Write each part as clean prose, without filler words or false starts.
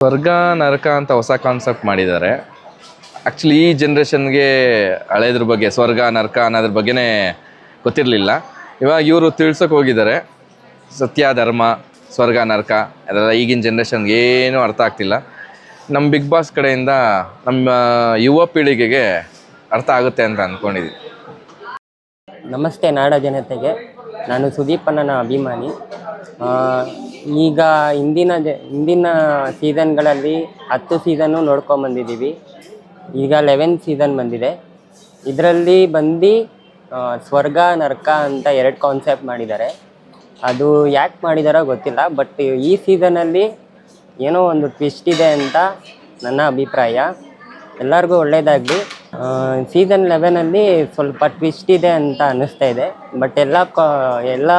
ಸ್ವರ್ಗ ನರಕ ಅಂತ ಹೊಸ ಕಾನ್ಸೆಪ್ಟ್ ಮಾಡಿದ್ದಾರೆ. ಆ್ಯಕ್ಚುಲಿ ಈ ಜನ್ರೇಷನ್ಗೆ ಹಳೇದ್ರ ಬಗ್ಗೆ ಸ್ವರ್ಗ ನರಕ ಅನ್ನೋದ್ರ ಬಗ್ಗೆನೇ ಗೊತ್ತಿರಲಿಲ್ಲ. ಇವಾಗ ಇವರು ತಿಳ್ಸೋಕೆ ಹೋಗಿದ್ದಾರೆ. ಸತ್ಯ ಧರ್ಮ ಸ್ವರ್ಗ ನರಕ ಅದೆಲ್ಲ ಈಗಿನ ಜನ್ರೇಷನ್ಗೆ ಏನೂ ಅರ್ಥ ಆಗ್ತಿಲ್ಲ. ನಮ್ಮ ಬಿಗ್ ಬಾಸ್ ಕಡೆಯಿಂದ ನಮ್ಮ ಯುವ ಪೀಳಿಗೆಗೆ ಅರ್ಥ ಆಗುತ್ತೆ ಅಂತ ಅಂದ್ಕೊಂಡಿದ್ದೀವಿ. ನಮಸ್ತೆ ನಾಡ ಜನತೆಗೆ, ನಾನು ಸುದೀಪ್ ಅಣ್ಣನ ಅಭಿಮಾನಿ. ಈಗ ಹಿಂದಿನ ಸೀಸನ್ಗಳಲ್ಲಿ 10 ಸೀಸನ್ನು ನೋಡ್ಕೊಂಬಂದಿದ್ದೀವಿ. ಈಗ 11th ಸೀಸನ್ ಬಂದಿದೆ. ಇದರಲ್ಲಿ ಸ್ವರ್ಗ ನರಕ ಅಂತ 2 ಕಾನ್ಸೆಪ್ಟ್ ಮಾಡಿದ್ದಾರೆ. ಅದು ಯಾಕೆ ಮಾಡಿದಾರೋ ಗೊತ್ತಿಲ್ಲ, ಬಟ್ ಈ ಸೀಸನಲ್ಲಿ ಏನೋ ಒಂದು ಟ್ವಿಸ್ಟ್ ಇದೆ ಅಂತ ನನ್ನ ಅಭಿಪ್ರಾಯ. ಎಲ್ಲರಿಗೂ ಒಳ್ಳೆಯದಾಗಲಿ. ಸೀಸನ್ 11ಅಲ್ಲಿ ಸ್ವಲ್ಪ ಟ್ವಿಸ್ಟ್ ಇದೆ ಅಂತ ಅನ್ನಿಸ್ತಾ ಇದೆ, ಬಟ್ ಎಲ್ಲ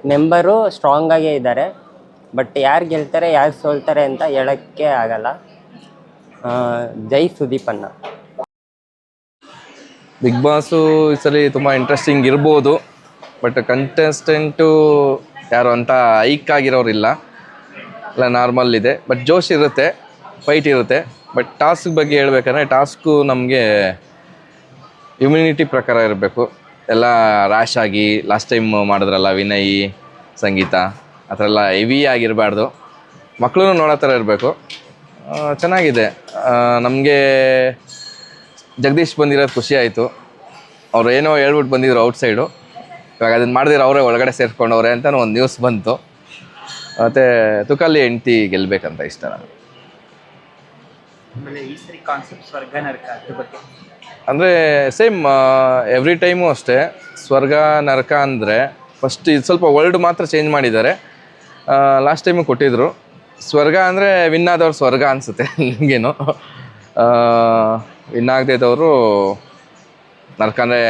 ಮೆಂಬರು ಸ್ಟ್ರಾಂಗಾಗೇ ಇದ್ದಾರೆ. ಬಟ್ ಯಾರು ಗೆಲ್ತಾರೆ ಯಾರು ಸೋಲ್ತಾರೆ ಅಂತ ಹೇಳೋಕ್ಕೆ ಆಗಲ್ಲ. ಜೈ ಸುದೀಪಣ್ಣ. ಬಿಗ್ ಬಾಸು ಈ ಸಲ ತುಂಬ ಇಂಟ್ರೆಸ್ಟಿಂಗ್ ಇರ್ಬೋದು, ಬಟ್ ಕಂಟೆಸ್ಟೆಂಟು ಯಾರು ಅಂತ ಹೈಕ್ ಆಗಿರೋರಿಲ್ಲ, ಎಲ್ಲ ನಾರ್ಮಲ್ ಇದೆ. ಬಟ್ ಜೋಶ್ ಇರುತ್ತೆ, ಫೈಟ್ ಇರುತ್ತೆ. ಬಟ್ ಟಾಸ್ಕ್ ಬಗ್ಗೆ ಹೇಳ್ಬೇಕಂದ್ರೆ ಟಾಸ್ಕು ನಮಗೆ ಇಮ್ಯುನಿಟಿ ಪ್ರಕಾರ ಇರಬೇಕು. ಎಲ್ಲ ರ್ಯಾಶ್ ಆಗಿ ಲಾಸ್ಟ್ ಟೈಮ್ ಮಾಡಿದ್ರಲ್ಲ ವಿನಯ್ ಸಂಗೀತ ಆ ಥರ ಎಲ್ಲ ಹೆವಿ ಆಗಿರಬಾರ್ದು. ಮಕ್ಕಳು ನೋಡೋ ಥರ ಇರಬೇಕು. ಚೆನ್ನಾಗಿದೆ. ನಮಗೆ ಜಗದೀಶ್ ಬಂದಿರೋದು ಖುಷಿ ಆಯಿತು. ಅವ್ರು ಏನೋ ಹೇಳ್ಬಿಟ್ಟು ಬಂದಿದ್ರು ಔಟ್ಸೈಡು, ಇವಾಗ ಅದನ್ನು ಮಾಡಿದ್ರೆ ಅವರೇ ಒಳಗಡೆ ಸೇರಿಕೊಂಡವ್ರೆ ಅಂತ ಒಂದು ನ್ಯೂಸ್ ಬಂತು. ಮತ್ತು ತುಕಾಲಿ ಹೆಂಡ್ತಿ ಗೆಲ್ಲಬೇಕಂತ ಇಷ್ಟ ನನಗೆ. ಅಂದರೆ ಸೇಮ್ ಎವ್ರಿ ಟೈಮು ಅಷ್ಟೇ. ಸ್ವರ್ಗ ನರಕ ಅಂದರೆ ಫಸ್ಟ್ ಇದು ಸ್ವಲ್ಪ ವರ್ಲ್ಡ್ ಮಾತ್ರ ಚೇಂಜ್ ಮಾಡಿದ್ದಾರೆ. ಲಾಸ್ಟ್ ಟೈಮು ಕೊಟ್ಟಿದ್ದರು. ಸ್ವರ್ಗ ಅಂದರೆ ವಿನ್ ಆದವ್ರು ಸ್ವರ್ಗ ಅನಿಸುತ್ತೆ ನನಗೇನು. ವಿನ್ ಆಗದಿದ್ದವರು ನರಕ ಅಂದರೆ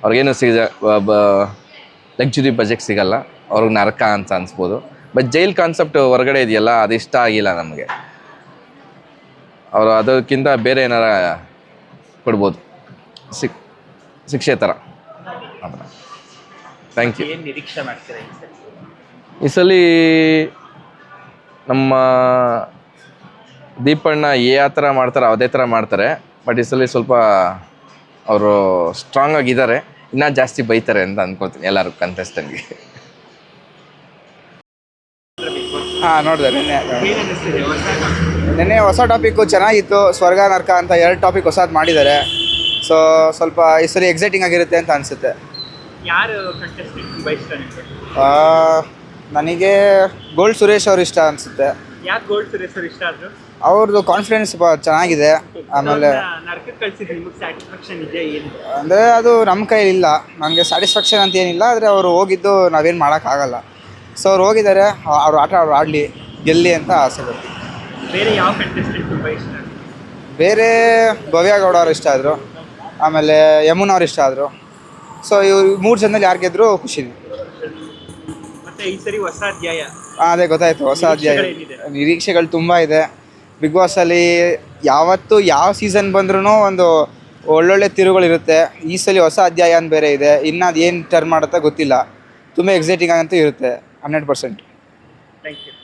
ಅವ್ರಿಗೇನು ಲಕ್ಸುರಿ ಬಜೆಟ್ ಸಿಗಲ್ಲ, ಅವ್ರಿಗೆ ನರಕ ಅಂತ ಅನಿಸ್ಬೋದು. ಬಟ್ ಜೈಲ್ ಕಾನ್ಸೆಪ್ಟ್ ಹೊರಗಡೆ ಇದೆಯಲ್ಲ, ಅದು ಇಷ್ಟ ಆಗಿಲ್ಲ ನಮಗೆ. ಅವರು ಅದಕ್ಕಿಂತ ಬೇರೆ ಏನಾರ ಕೊಡ್ಬೋದು, ಶಿಕ್ಷೆ ಥರ. Thank you. ಈ ಸಲ ನಮ್ಮ ದೀಪಣ್ಣ ಯಾವ ಥರ ಮಾಡ್ತಾರೆ ಅದೇ ಥರ ಮಾಡ್ತಾರೆ. ಬಟ್ ಈ ಸಲ ಸ್ವಲ್ಪ ಅವರು ಸ್ಟ್ರಾಂಗ್ ಆಗಿದ್ದಾರೆ, ಇನ್ನೂ ಜಾಸ್ತಿ ಬೈತಾರೆ ಅಂತ ಅಂದ್ಕೊಳ್ತೀನಿ ಎಲ್ಲರೂ ಕಂಟೆಸ್ಟೆಂಟ್ಗೆ. ನೋಡಿದೆ ನಿನ್ನೆ ಹೊಸ ಟಾಪಿಕ್ಕು ಚೆನ್ನಾಗಿತ್ತು. ಸ್ವರ್ಗ ನರಕ ಅಂತ 2 ಟಾಪಿಕ್ ಹೊಸದು ಮಾಡಿದ್ದಾರೆ. ಸೊ ಸ್ವಲ್ಪ ಈ ಸರಿ ಎಕ್ಸೈಟಿಂಗ್ ಆಗಿರುತ್ತೆ ಅಂತ ಅನಿಸುತ್ತೆ. ನನಗೆ ಗೋಲ್ಡ್ ಸುರೇಶ್ ಅವ್ರು ಇಷ್ಟ ಅನಿಸುತ್ತೆ. ಅವ್ರದ್ದು ಕಾನ್ಫಿಡೆನ್ಸ್ ಚೆನ್ನಾಗಿದೆ. ಆಮೇಲೆ ಅಂದರೆ ಅದು ನಮ್ಮ ಕೈಲಿಲ್ಲ, ನನಗೆ ಸ್ಯಾಟಿಸ್ಫ್ಯಾಕ್ಷನ್ ಅಂತ ಏನಿಲ್ಲ. ಆದರೆ ಅವರು ಹೋಗಿದ್ದು ನಾವೇನು ಮಾಡೋಕ್ಕಾಗಲ್ಲ. ಸೊ ಅವ್ರು ಹೋಗಿದ್ದಾರೆ, ಅವ್ರು ಅವ್ರು ಆಡಲಿ, ಗೆಲ್ಲಿ ಅಂತ ಆಸೆ ಬರ್ತೀವಿ. ಬೇರೆ ಭವ್ಯಗೌಡ ಅವ್ರು ಇಷ್ಟ ಆದರು, ಆಮೇಲೆ ಯಮುನ್ ಅವ್ರು ಇಷ್ಟ ಆದರು. ಸೊ ಇವ್ರು 3 ಜನದಲ್ಲಿ ಯಾರು ಗೆದ್ದರೂ ಖುಷಿನೇ. ಅದೇ ಗೊತ್ತಾಯಿತು, ಹೊಸ ಅಧ್ಯಾಯ. ನಿರೀಕ್ಷೆಗಳು ತುಂಬ ಇದೆ ಬಿಗ್ ಬಾಸಲ್ಲಿ. ಯಾವ ಸೀಸನ್ ಬಂದ್ರೂ ಒಂದು ಒಳ್ಳೊಳ್ಳೆ ತಿರುಗಳಿರುತ್ತೆ. ಈ ಸಲ ಹೊಸ ಅಧ್ಯಾಯ ಅಂತ ಬೇರೆ ಇದೆ. ಇನ್ನು ಅದು ಏನು ಟರ್ನ್ ಮಾಡುತ್ತಾ ಗೊತ್ತಿಲ್ಲ. ತುಂಬ ಎಕ್ಸೈಟಿಂಗ್ ಆಗಂತೂ ಇರುತ್ತೆ 100%.